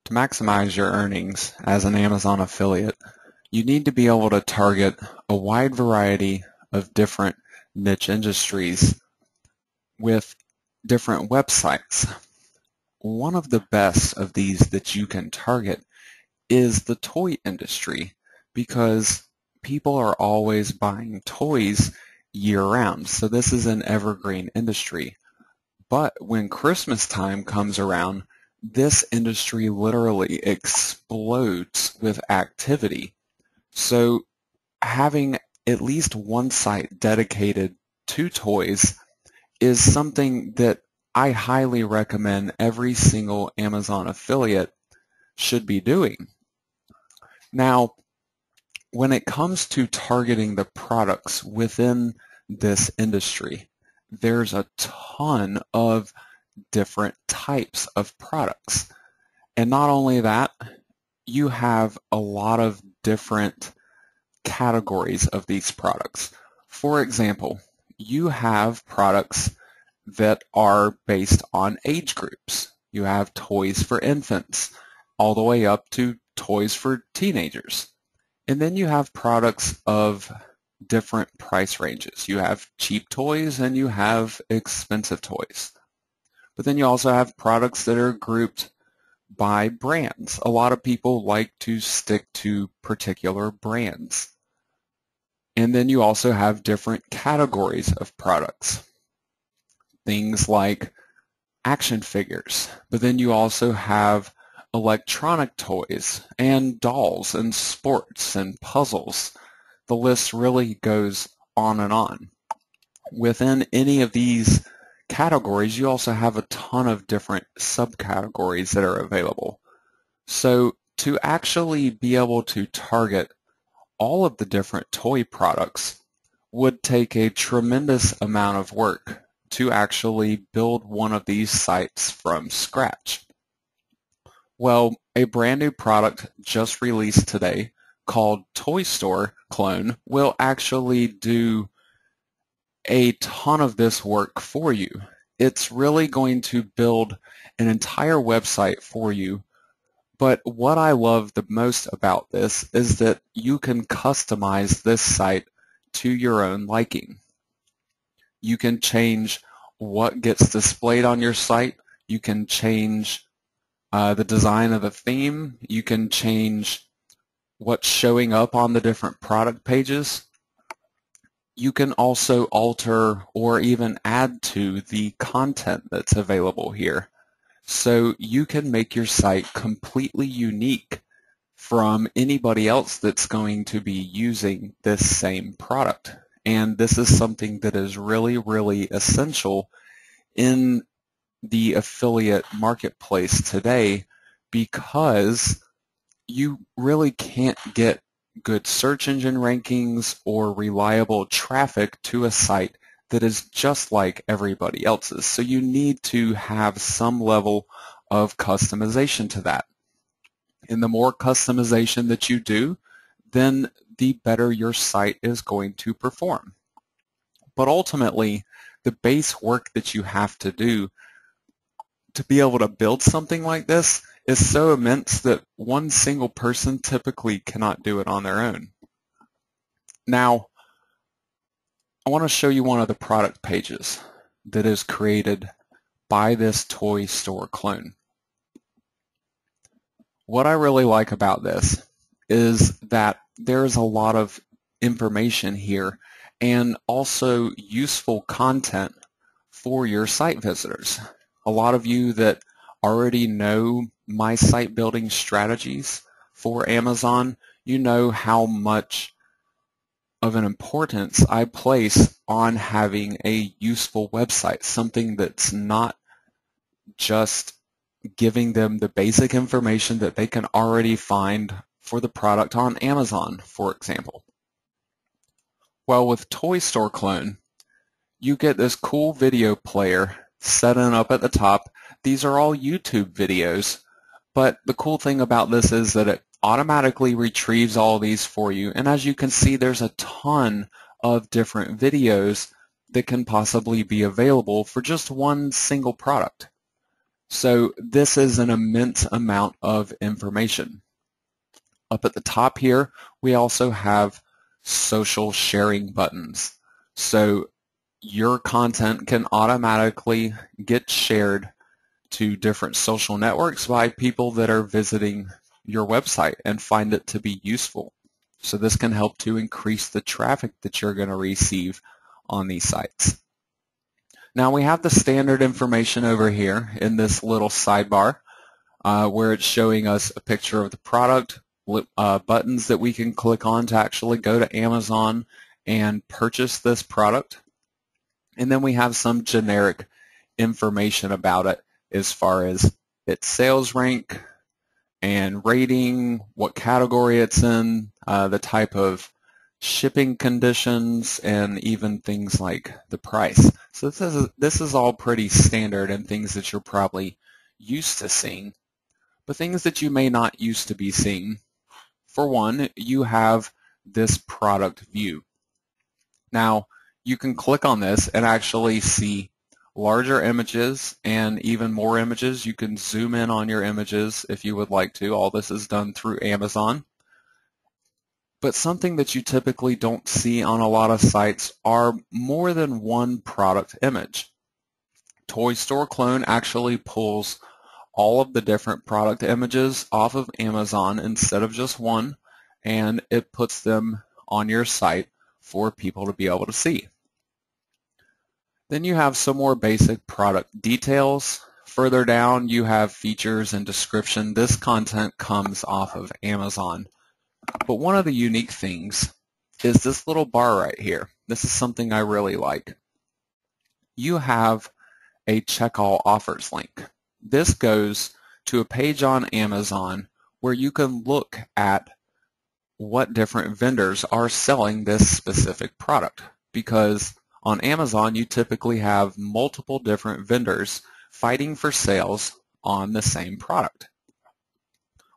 To maximize your earnings as an Amazon affiliate, you need to be able to target a wide variety of different niche industries with different websites. One of the best of these that you can target is the toy industry because people are always buying toys year-round. So this is an evergreen industry. But when Christmas time comes around, this industry literally explodes with activity. So having at least one site dedicated to toys is something that I highly recommend every single Amazon affiliate should be doing. Now, when it comes to targeting the products within this industry, there's a ton of different types of products. And not only that, you have a lot of different categories of these products. For example, you have products that are based on age groups. You have toys for infants all the way up to toys for teenagers. And then you have products of different price ranges. You have cheap toys and you have expensive toys. But then you also have products that are grouped by brands. A lot of people like to stick to particular brands. And then you also have different categories of products. Things like action figures. But then you also have electronic toys and dolls and sports and puzzles. The list really goes on and on. Within any of these categories, you also have a ton of different subcategories that are available. So to actually be able to target all of the different toy products would take a tremendous amount of work to actually build one of these sites from scratch. Well, a brand new product just released today called Toy Store Clone will actually do a ton of this work for you. It's really going to build an entire website for you. But what I love the most about this is that you can customize this site to your own liking. You can change what gets displayed on your site. You can change the design of the theme. You can change what's showing up on the different product pages. You can also alter or even add to the content that's available here. So you can make your site completely unique from anybody else that's going to be using this same product. And this is something that is really, really essential in the affiliate marketplace today because you really can't get good search engine rankings or reliable traffic to a site that is just like everybody else's. So you need to have some level of customization to that. And the more customization that you do, then the better your site is going to perform. But ultimately, the base work that you have to do to be able to build something like this is so immense that one single person typically cannot do it on their own. Now, I want to show you one of the product pages that is created by this toy store clone. What I really like about this is that there's a lot of information here and also useful content for your site visitors. A lot of you that already know my site building strategies for Amazon, you know how much of an importance I place on having a useful website, something that's not just giving them the basic information that they can already find for the product on Amazon, for example. Well, with Toy Store Clone, you get this cool video player set up at the top. These are all YouTube videos, but the cool thing about this is that it automatically retrieves all these for you, and as you can see, there's a ton of different videos that can possibly be available for just one single product. So this is an immense amount of information. Up at the top here, we also have social sharing buttons. So your content can automatically get shared to different social networks by people that are visiting your website and find it to be useful. So this can help to increase the traffic that you're going to receive on these sites. Now we have the standard information over here in this little sidebar where it's showing us a picture of the product, buttons that we can click on to actually go to Amazon and purchase this product. And then we have some generic information about it as far as its sales rank and rating, what category it's in, the type of shipping conditions, and even things like the price. So this is all pretty standard and things that you're probably used to seeing, but things that you may not used to be seeing. For one, you have this product view. Now, you can click on this and actually see larger images and even more images. You can zoom in on your images if you would like to. All this is done through Amazon. But something that you typically don't see on a lot of sites are more than one product image. Toy Store Clone actually pulls all of the different product images off of Amazon instead of just one, and it puts them on your site for people to be able to see. Then you have some more basic product details. Further down, you have features and description. This content comes off of Amazon. But one of the unique things is this little bar right here. This is something I really like. You have a check all offers link. This goes to a page on Amazon where you can look at what different vendors are selling this specific product, because on Amazon you typically have multiple different vendors fighting for sales on the same product.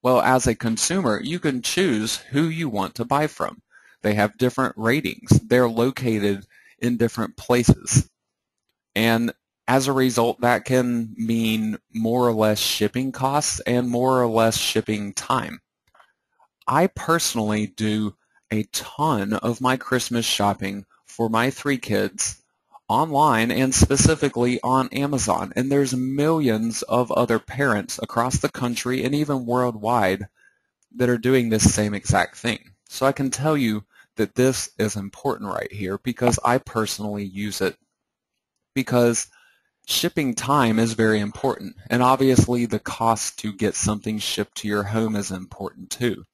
Well, as a consumer, you can choose who you want to buy from. They have different ratings. They're located in different places. And as a result, that can mean more or less shipping costs and more or less shipping time. I personally do a ton of my Christmas shopping for my 3 kids online and specifically on Amazon, and there's millions of other parents across the country and even worldwide that are doing this same exact thing. So I can tell you that this is important right here because I personally use it, because shipping time is very important, and obviously the cost to get something shipped to your home is important too.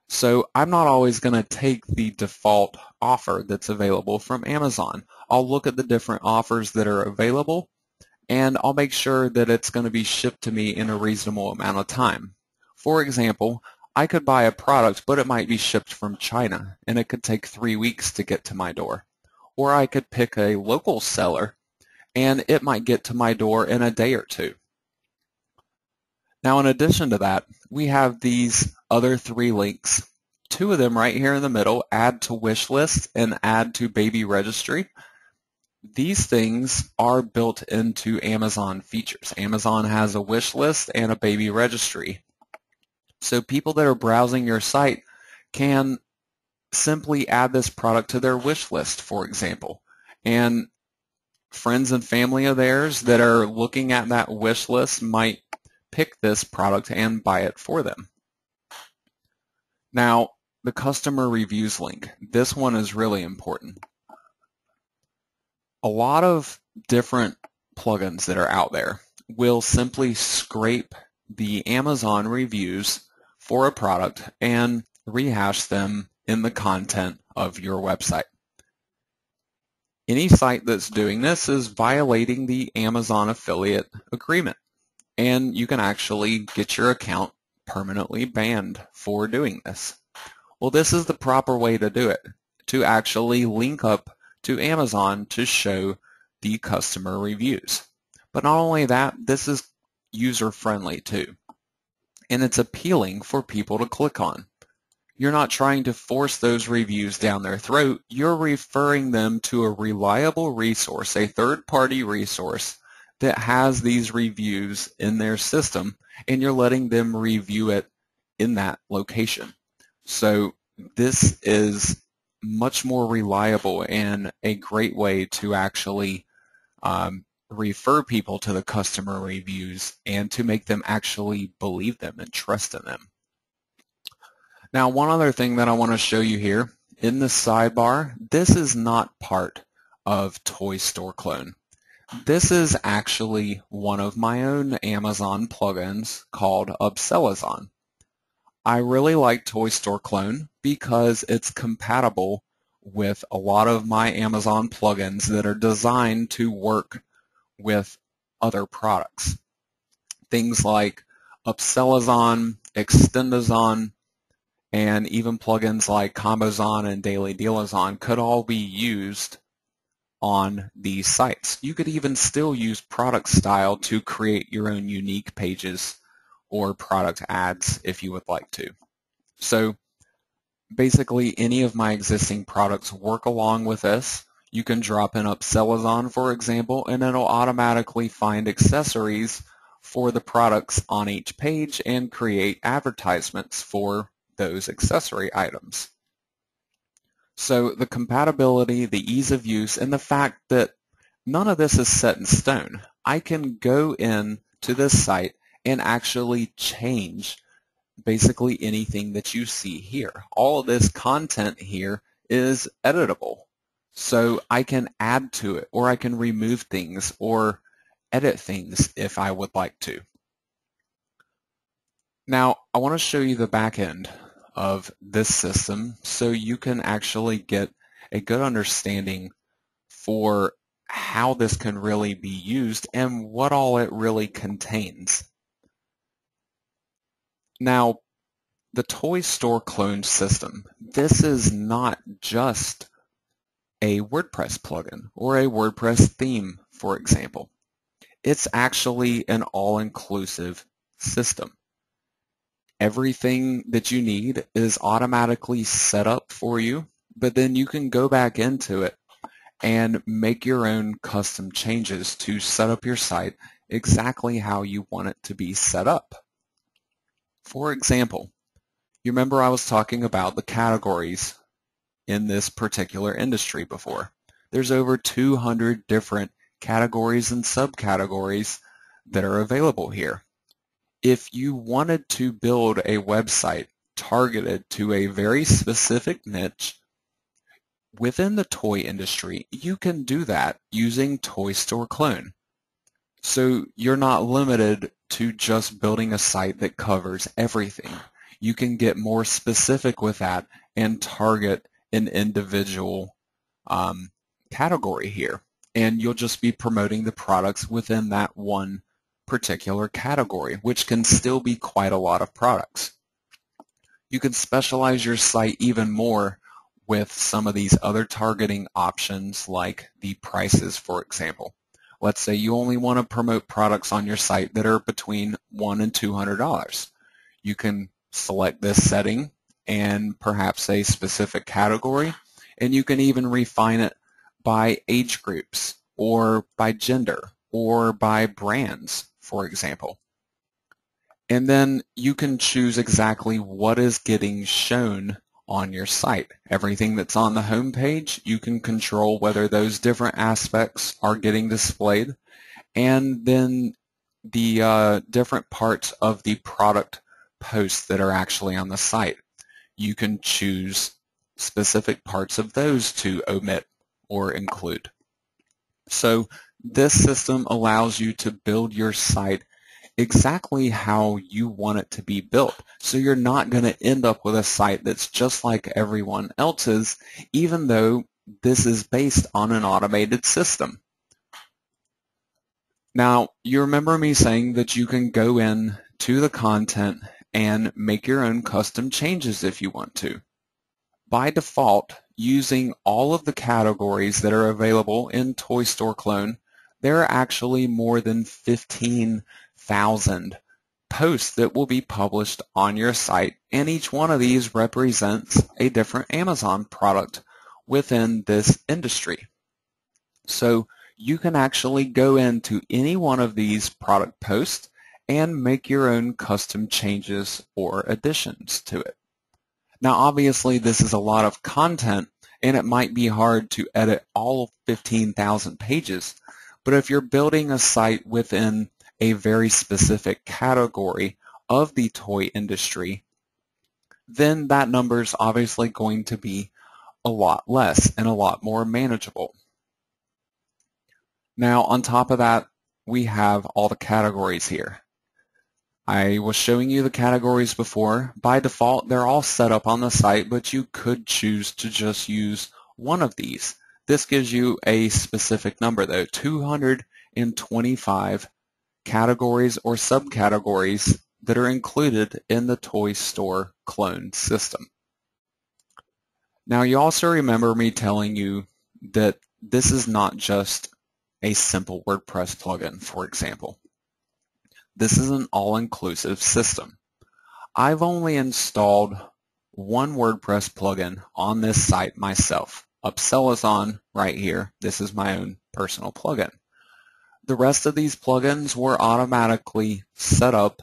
So I'm not always going to take the default offer that's available from Amazon. I'll look at the different offers that are available, and I'll make sure that it's going to be shipped to me in a reasonable amount of time. For example, I could buy a product, but it might be shipped from China, and it could take 3 weeks to get to my door. Or I could pick a local seller, and it might get to my door in a day or two. Now, in addition to that, we have these other 3 links. 2 of them right here in the middle, add to wish list and add to baby registry. These things are built into Amazon features. Amazon has a wish list and a baby registry. So people that are browsing your site can simply add this product to their wish list, for example. And friends and family of theirs that are looking at that wish list might pick this product and buy it for them. Now, the customer reviews link. This one is really important. A lot of different plugins that are out there will simply scrape the Amazon reviews for a product and rehash them in the content of your website. Any site that's doing this is violating the Amazon affiliate agreement, and you can actually get your account permanently banned for doing this. Well, this is the proper way to do it, to actually link up to Amazon to show the customer reviews. But not only that, this is user-friendly too, and it's appealing for people to click on. You're not trying to force those reviews down their throat. You're referring them to a reliable resource, a third-party resource that has these reviews in their system, and you're letting them review it in that location. So this is much more reliable and a great way to actually refer people to the customer reviews and to make them actually believe them and trust in them. Now, one other thing that I want to show you here in the sidebar, this is not part of Toy Store Clone. This is actually one of my own Amazon plugins called Upsellazon. I really like Toy Store Clone because it's compatible with a lot of my Amazon plugins that are designed to work with other products. Things like Upsellazon, Extendazon, and even plugins like Combozon and Daily Dealazon could all be used on these sites. You could even still use product style to create your own unique pages or product ads if you would like to. So basically any of my existing products work along with this. You can drop in Upsellazon, for example, and it'll automatically find accessories for the products on each page and create advertisements for those accessory items. So the compatibility, the ease of use, and the fact that none of this is set in stone. I can go in to this site and actually change basically anything that you see here. All of this content here is editable. So I can add to it, or I can remove things, or edit things if I would like to. Now, I want to show you the back end of this system so you can actually get a good understanding for how this can really be used and what all it really contains. Now, the Toy Store Clone system, this is not just a WordPress plugin or a WordPress theme, for example. It's actually an all-inclusive system. Everything that you need is automatically set up for you, but then you can go back into it and make your own custom changes to set up your site exactly how you want it to be set up. For example, you remember I was talking about the categories in this particular industry before. There's over 200 different categories and subcategories that are available here. If you wanted to build a website targeted to a very specific niche within the toy industry, you can do that using Toy Store Clone. So you're not limited to just building a site that covers everything. You can get more specific with that and target an individual category here. And you'll just be promoting the products within that one particular category, which can still be quite a lot of products. You can specialize your site even more with some of these other targeting options like the prices, for example. Let's say you only want to promote products on your site that are between $1 and $200. You can select this setting and perhaps a specific category, and you can even refine it by age groups or by gender or by brands, for example. And then you can choose exactly what is getting shown on your site. Everything that's on the home page, you can control whether those different aspects are getting displayed, and then the different parts of the product posts that are actually on the site. You can choose specific parts of those to omit or include. So this system allows you to build your site exactly how you want it to be built. So you're not going to end up with a site that's just like everyone else's, even though this is based on an automated system. Now, you remember me saying that you can go in to the content and make your own custom changes if you want to. By default, using all of the categories that are available in Toy Store Clone, there are actually more than 15,000 posts that will be published on your site, and each one of these represents a different Amazon product within this industry. So you can actually go into any one of these product posts and make your own custom changes or additions to it. Now obviously this is a lot of content and it might be hard to edit all 15,000 pages, but if you're building a site within a very specific category of the toy industry, then that number is obviously going to be a lot less and a lot more manageable. Now on top of that, we have all the categories here. I was showing you the categories before. By default, they're all set up on the site, but you could choose to just use one of these. This gives you a specific number though, 225 categories or subcategories that are included in the Toy Store clone system. Now you also remember me telling you that this is not just a simple WordPress plugin, for example. This is an all-inclusive system. I've only installed one WordPress plugin on this site myself. Upsell is on right here. This is my own personal plugin. The rest of these plugins were automatically set up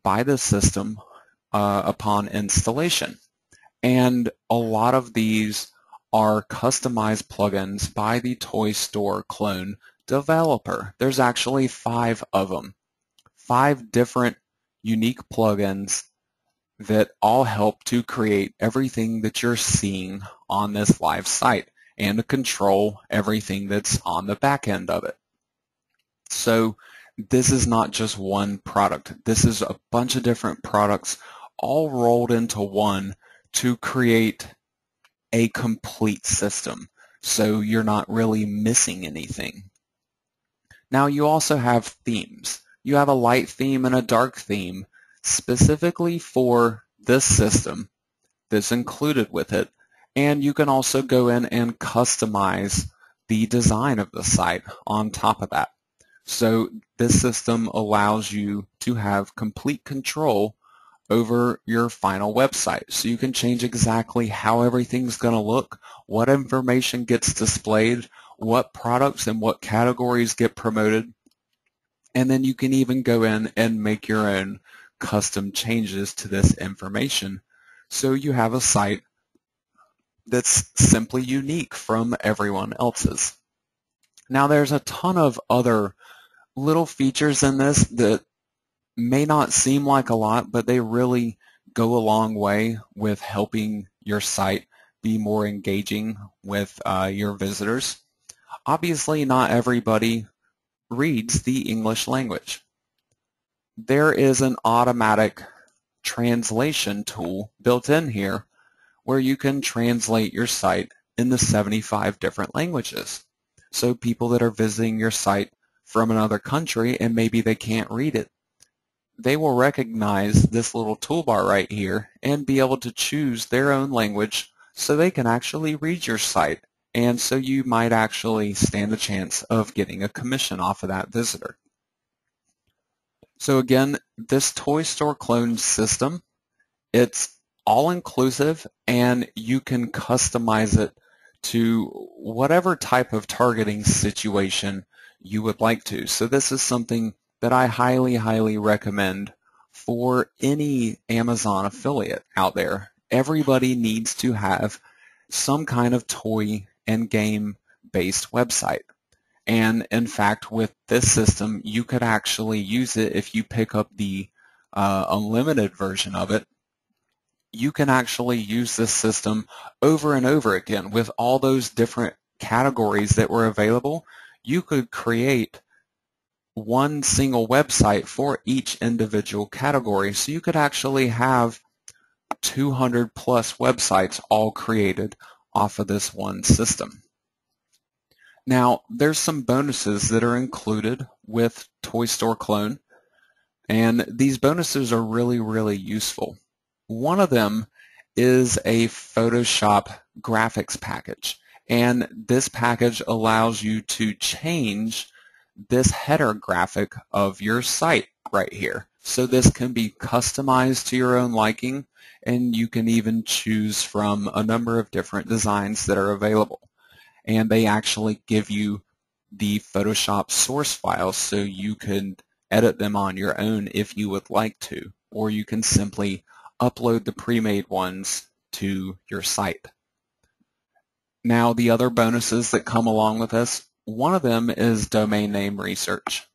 by the system upon installation. And a lot of these are customized plugins by the Toy Store clone developer. There's actually 5 of them. 5 different unique plugins that all help to create everything that you're seeing on this live site and to control everything that's on the back end of it. So this is not just one product. This is a bunch of different products all rolled into one to create a complete system, so you're not really missing anything. Now you also have themes. You have a light theme and a dark theme specifically for this system that's included with it, and you can also go in and customize the design of the site on top of that. So this system allows you to have complete control over your final website. So you can change exactly how everything's going to look, what information gets displayed, what products and what categories get promoted, and then you can even go in and make your own custom changes to this information. So you have a site that's simply unique from everyone else's. Now there's a ton of other little features in this that may not seem like a lot, but they really go a long way with helping your site be more engaging with your visitors. Obviously, not everybody reads the English language. There is an automatic translation tool built in here where you can translate your site into 75 different languages. So people that are visiting your site from another country and maybe they can't read it, they will recognize this little toolbar right here and be able to choose their own language so they can actually read your site, and so you might actually stand a chance of getting a commission off of that visitor. So again, this Toy Store clone system, it's all-inclusive and you can customize it to whatever type of targeting situation you would like to. So this is something that I highly recommend for any Amazon affiliate out there. Everybody needs to have some kind of toy and game based website. And in fact, with this system, you could actually use it if you pick up the unlimited version of it. You can actually use this system over and over again with all those different categories that were available. You could create one single website for each individual category. So you could actually have 200 plus websites all created off of this one system. Now, there's some bonuses that are included with Toy Store Clone, and these bonuses are really useful. One of them is a Photoshop graphics package, and this package allows you to change this header graphic of your site right here. So this can be customized to your own liking, and you can even choose from a number of different designs that are available. And they actually give you the Photoshop source files so you can edit them on your own if you would like to, or you can simply upload the pre-made ones to your site. Now, the other bonuses that come along with this, one of them is domain name research.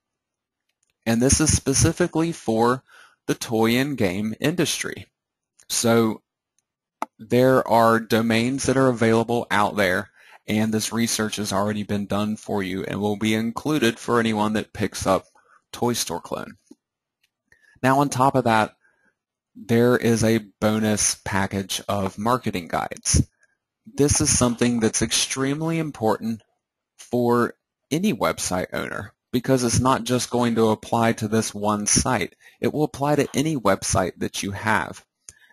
And this is specifically for the toy and game industry. So there are domains that are available out there, and this research has already been done for you and will be included for anyone that picks up Toy Store Clone. Now, on top of that, there is a bonus package of marketing guides. This is something that's extremely important for any website owner because it's not just going to apply to this one site. It will apply to any website that you have.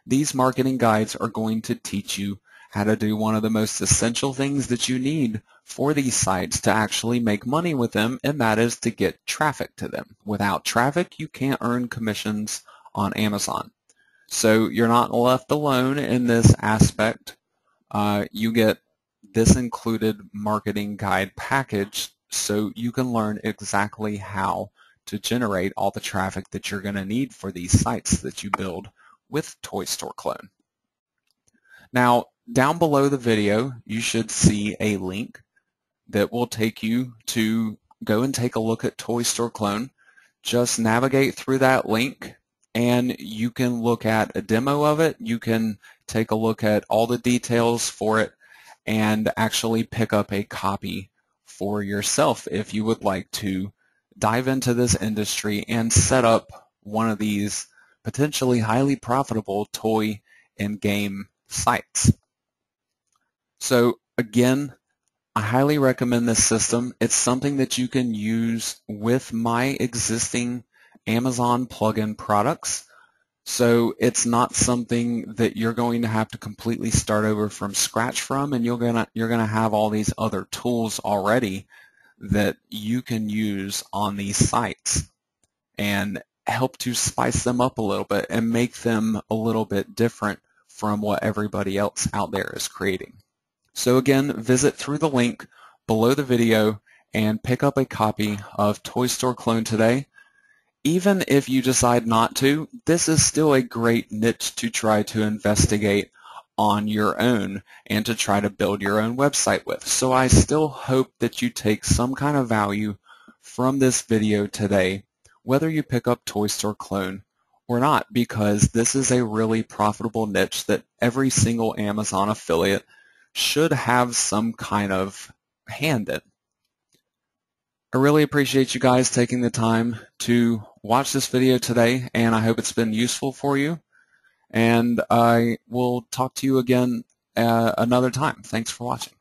These marketing guides are going to teach you how to do one of the most essential things that you need for these sites to actually make money with them, and that is to get traffic to them. Without traffic, you can't earn commissions on Amazon. So you're not left alone in this aspect. You get this included marketing guide package so you can learn exactly how to generate all the traffic that you're going to need for these sites that you build with Toy Store Clone. Now, down below the video, you should see a link that will take you to go and take a look at Toy Store Clone. Just navigate through that link and you can look at a demo of it. You can take a look at all the details for it and actually pick up a copy for yourself if you would like to dive into this industry and set up one of these potentially highly profitable toy and game sites. So again, I highly recommend this system. It's something that you can use with my existing Amazon plugin products. So it's not something that you're going to have to completely start over from scratch from, and you're gonna have all these other tools already that you can use on these sites and help to spice them up a little bit and make them a little bit different from what everybody else out there is creating. So again, visit through the link below the video and pick up a copy of Toy Store Clone today. Even if you decide not to, this is still a great niche to try to investigate on your own and to try to build your own website with. So I still hope that you take some kind of value from this video today, whether you pick up Toy Store Clone or not, because this is a really profitable niche that every single Amazon affiliate should have some kind of hand in. I really appreciate you guys taking the time to watch this video today, and I hope it's been useful for you. And I will talk to you again another time. Thanks for watching.